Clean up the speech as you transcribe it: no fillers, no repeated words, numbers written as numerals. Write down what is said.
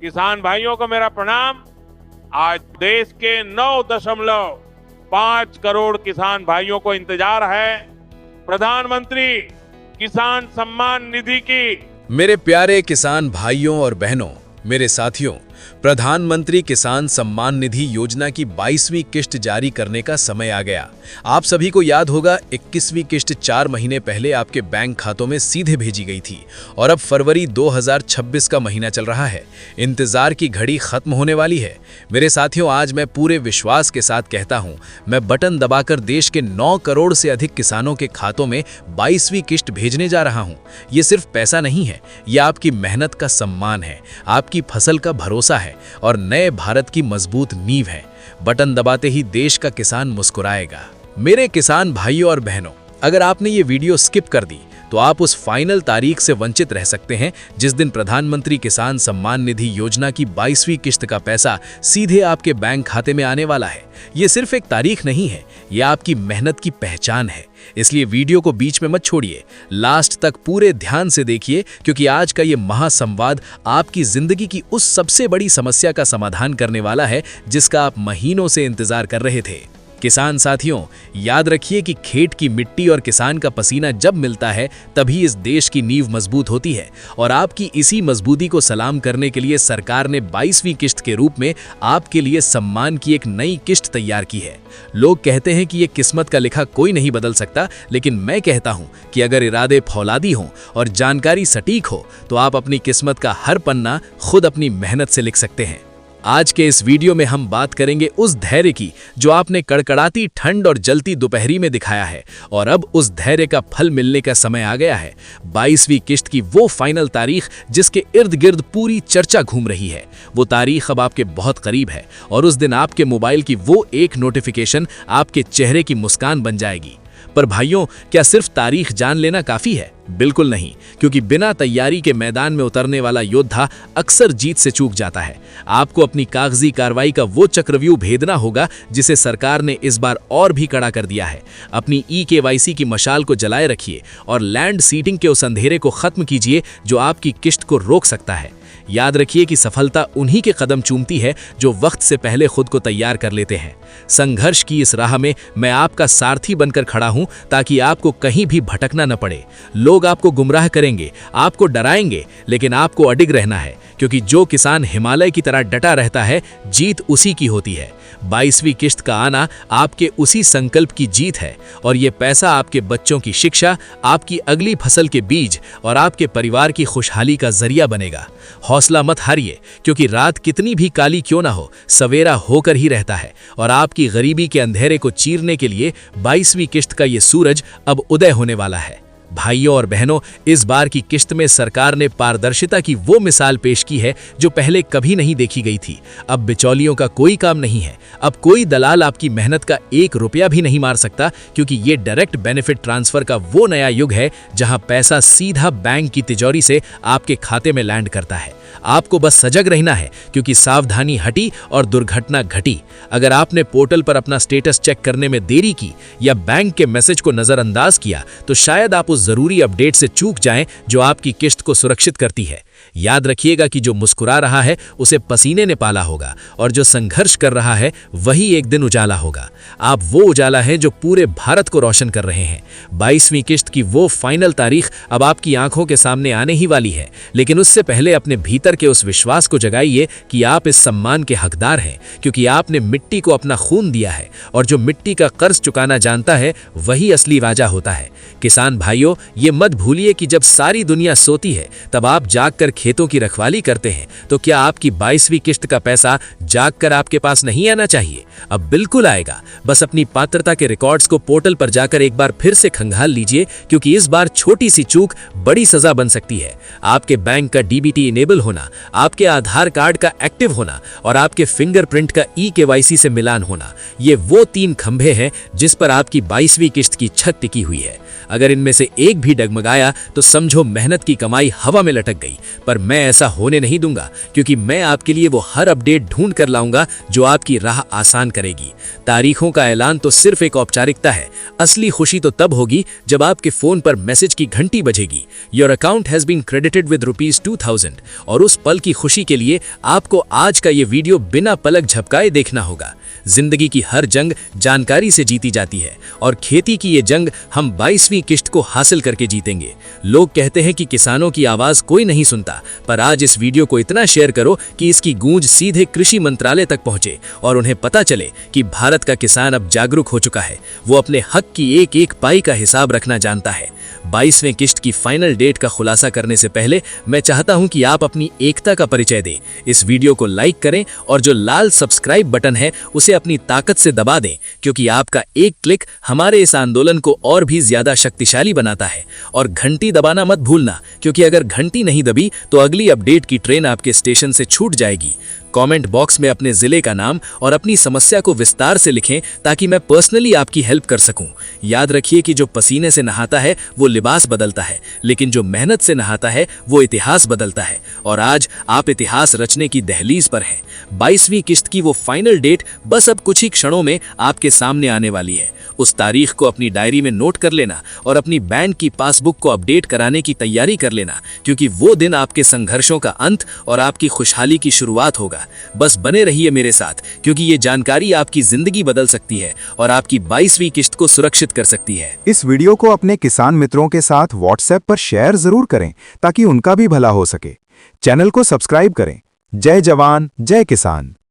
किसान भाइयों को मेरा प्रणाम। आज देश के 9.5 करोड़ किसान भाइयों को इंतजार है प्रधानमंत्री किसान सम्मान निधि की। मेरे प्यारे किसान भाइयों और बहनों, मेरे साथियों, प्रधानमंत्री किसान सम्मान निधि योजना की 22वीं किश्त जारी करने का समय आ गया। आप सभी को याद होगा 21वीं किश्त 4 महीने पहले आपके बैंक खातों में सीधे भेजी गई थी और अब फरवरी 2026 का महीना चल रहा है। इंतजार की घड़ी खत्म होने वाली है। मेरे साथियों, आज मैं पूरे विश्वास के साथ कहता हूं, मैं बटन दबाकर देश के 9 करोड़ से अधिक किसानों के खातों में 22वीं किश्त भेजने जा रहा हूं। ये सिर्फ पैसा नहीं है, ये आपकी मेहनत का सम्मान है, आपकी फसल का भरोसा है और नए भारत की मजबूत नींव है। बटन दबाते ही देश का किसान मुस्कुराएगा। मेरे किसान भाइयों और बहनों, अगर आपने ये वीडियो स्किप कर दी तो आप उस फाइनल तारीख से वंचित रह सकते हैं जिस दिन प्रधानमंत्री किसान सम्मान निधि योजना की 22वीं किश्त का पैसा सीधे आपके बैंक खाते में आने वाला है। ये सिर्फ एक तारीख नहीं है, ये आपकी मेहनत की पहचान है। इसलिए वीडियो को बीच में मत छोड़िए, लास्ट तक पूरे ध्यान से देखिए, क्योंकि आज का ये महासंवाद आपकी जिंदगी की उस सबसे बड़ी समस्या का समाधान करने वाला है जिसका आप महीनों से इंतजार कर रहे थे। किसान साथियों, याद रखिए कि खेत की मिट्टी और किसान का पसीना जब मिलता है तभी इस देश की नींव मजबूत होती है और आपकी इसी मजबूती को सलाम करने के लिए सरकार ने 22वीं किश्त के रूप में आपके लिए सम्मान की एक नई किश्त तैयार की है। लोग कहते हैं कि ये किस्मत का लिखा कोई नहीं बदल सकता, लेकिन मैं कहता हूं कि अगर इरादे फौलादी हों और जानकारी सटीक हो तो आप अपनी किस्मत का हर पन्ना खुद अपनी मेहनत से लिख सकते हैं। आज के इस वीडियो में हम बात करेंगे उस धैर्य की जो आपने कड़कड़ाती ठंड और जलती दोपहरी में दिखाया है और अब उस धैर्य का फल मिलने का समय आ गया है। 22वीं किश्त की वो फाइनल तारीख जिसके इर्द गिर्द पूरी चर्चा घूम रही है, वो तारीख अब आपके बहुत करीब है और उस दिन आपके मोबाइल की वो एक नोटिफिकेशन आपके चेहरे की मुस्कान बन जाएगी। पर भाइयों, क्या सिर्फ तारीख जान लेना काफी है? बिल्कुल नहीं, क्योंकि बिना तैयारी के मैदान में उतरने वाला योद्धा अक्सर जीत से चूक जाता है। आपको अपनी कागजी कार्रवाई का वो चक्रव्यूह भेदना होगा जिसे सरकार ने इस बार और भी कड़ा कर दिया है। अपनी KYC की मशाल को जलाए रखिए और लैंड सीटिंग के उस अंधेरे को खत्म कीजिए जो आपकी किश्त को रोक सकता है। याद रखिए कि सफलता उन्हीं के कदम चूमती है जो वक्त से पहले खुद को तैयार कर लेते हैं। संघर्ष की इस राह में मैं आपका सारथी बनकर खड़ा हूं ताकि आपको कहीं भी भटकना न पड़े। लोग आपको गुमराह करेंगे, आपको डराएंगे, लेकिन आपको अडिग रहना है, क्योंकि जो किसान हिमालय की तरह डटा रहता है, जीत उसी की होती है। 22वीं किश्त का आना आपके उसी संकल्प की जीत है और ये पैसा आपके बच्चों की शिक्षा, आपकी अगली फसल के बीज और आपके परिवार की खुशहाली का जरिया बनेगा। हौसला मत हारिए, क्योंकि रात कितनी भी काली क्यों ना हो, सवेरा होकर ही रहता है और आपकी गरीबी के अंधेरे को चीरने के लिए 22वीं किश्त का ये सूरज अब उदय होने वाला है। भाइयों और बहनों, इस बार की किश्त में सरकार ने पारदर्शिता की वो मिसाल पेश की है जो पहले कभी नहीं देखी गई थी। अब बिचौलियों का कोई काम नहीं है, अब कोई दलाल आपकी मेहनत का 1 रुपया भी नहीं मार सकता, क्योंकि ये डायरेक्ट बेनिफिट ट्रांसफर का वो नया युग है जहां पैसा सीधा बैंक की तिजोरी से आपके खाते में लैंड करता है। आपको बस सजग रहना है, क्योंकि सावधानी हटी और दुर्घटना घटी। अगर आपने पोर्टल पर अपना स्टेटस चेक करने में देरी की या बैंक के मैसेज को नजरअंदाज किया तो शायद आप उस जरूरी अपडेट से चूक जाएं जो आपकी किश्त को सुरक्षित करती है। याद रखिएगा कि जो मुस्कुरा रहा है उसे पसीने ने पाला होगा और जो संघर्ष कर रहा है वही एक दिन उजाला होगा। आप वो उजाला हैं जो पूरे भारत को रोशन कर रहे हैं। 22वीं किश्त की वो फाइनल तारीख अब आपकी आंखों के सामने आने ही वाली है, लेकिन उससे पहले अपने भीतर के उस विश्वास को जगाइए कि आप इस सम्मान के हकदार हैं, क्योंकि आपने मिट्टी को अपना खून दिया है और जो मिट्टी का कर्ज चुकाना जानता है वही असली राजा होता है। किसान भाइयों, ये मत भूलिए कि जब सारी दुनिया सोती है तब आप जागकर खेतों की रखवाली करते हैं। तो क्या आपकी 22वीं किश्त का पैसा जागकर आपके पास नहीं आना चाहिए? अब बिल्कुल आएगा। बस अपनी पात्रता के रिकॉर्ड्स को पोर्टल पर जाकर एक बार फिर से खंगाल लीजिए, क्योंकि इस बार छोटी सी चूक बड़ी सजा बन सकती है। आपके बैंक का DBT इनेबल होना, आपके आधार कार्ड का एक्टिव होना और आपके फिंगरप्रिंट का KYC से मिलान होना, ये वो 3 खंभे हैं जिस पर आपकी 22वीं किश्त की छत टिकी हुई है। अगर इनमें से एक भी डगमगाया तो समझो मेहनत की कमाई हवा में लटक गई। पर मैं ऐसा होने नहीं दूंगा, क्योंकि मैं आपके लिए वो हर अपडेट ढूंढ कर लाऊंगा जो आपकी राह आसान करेगी। तारीखों का ऐलान तो सिर्फ एक औपचारिकता है, असली खुशी तो तब होगी जब आपके फोन पर मैसेज की घंटी बजेगी, your account has been credited with ₹2000, और उस पल की खुशी के लिए आपको आज का ये वीडियो बिना पलक झपकाए देखना होगा। जिंदगी की हर जंग जानकारी से जीती जाती है, और खेती की ये जंग हम 22वीं किश्त को हासिल करके जीतेंगे। लोग कहते हैं कि किसानों की आवाज कोई नहीं सुनता, पर आज इस वीडियो को इतना शेयर करो कि इसकी गूंज सीधे कृषि मंत्रालय तक पहुंचे और उन्हें पता चले कि भारत का किसान अब जागरूक हो चुका है। वो अपने हक की एक एक पाई का हिसाब रखना जानता है। 22वें किश्त की फाइनल डेट का खुलासा करने से पहले मैं चाहता हूं कि आप अपनी एकता का परिचय दें। इस वीडियो को लाइक करें और जो लाल सब्सक्राइब बटन है उसे अपनी ताकत से दबा दें, क्योंकि आपका एक क्लिक हमारे इस आंदोलन को और भी ज्यादा शक्तिशाली बनाता है। और घंटी दबाना मत भूलना, क्योंकि अगर घंटी नहीं दबी तो अगली अपडेट की ट्रेन आपके स्टेशन से छूट जाएगी। कमेंट बॉक्स में अपने जिले का नाम और अपनी समस्या को विस्तार से लिखें, ताकि मैं पर्सनली आपकी हेल्प कर सकूं। याद रखिए कि जो पसीने से नहाता है वो लिबास बदलता है, लेकिन जो मेहनत से नहाता है वो इतिहास बदलता है। और आज आप इतिहास रचने की दहलीज पर हैं। 22वीं किश्त की वो फाइनल डेट बस अब कुछ ही क्षणों में आपके सामने आने वाली है। उस तारीख को अपनी डायरी में नोट कर लेना और अपनी बैंक की पासबुक को अपडेट कराने की तैयारी कर लेना, क्योंकि वो दिन आपके संघर्षों का अंत और आपकी खुशहाली की शुरुआत होगा। बस बने रहिए मेरे साथ, क्योंकि ये जानकारी आपकी जिंदगी बदल सकती है और आपकी 22वीं किश्त को सुरक्षित कर सकती है। इस वीडियो को अपने किसान मित्रों के साथ व्हाट्सएप पर शेयर जरूर करें, ताकि उनका भी भला हो सके। चैनल को सब्सक्राइब करें। जय जवान, जय किसान।